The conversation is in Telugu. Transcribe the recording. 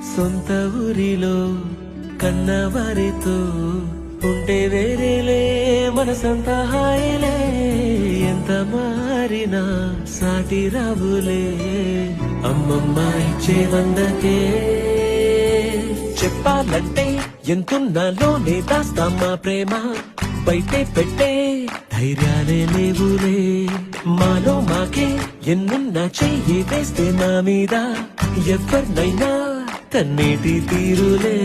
సొంత ఊరిలో కన్నవారితో ఉంటే వేరేలే మనసంతా హాయిలే. ఎంత మారినా సాటి రావులే అమ్మమ్మ ఇచ్చే వందకే. చెప్పాలంటే ఎంతున్నలోనే దాస్తామా ప్రేమ, బయటే పెట్టే ధైర్యాలే లేవులే. మాలో మాకే ఎన్నున్నా చెయ్యి వేస్తే నా మీద ఎవరినైనా కన్నీటి తీరులే.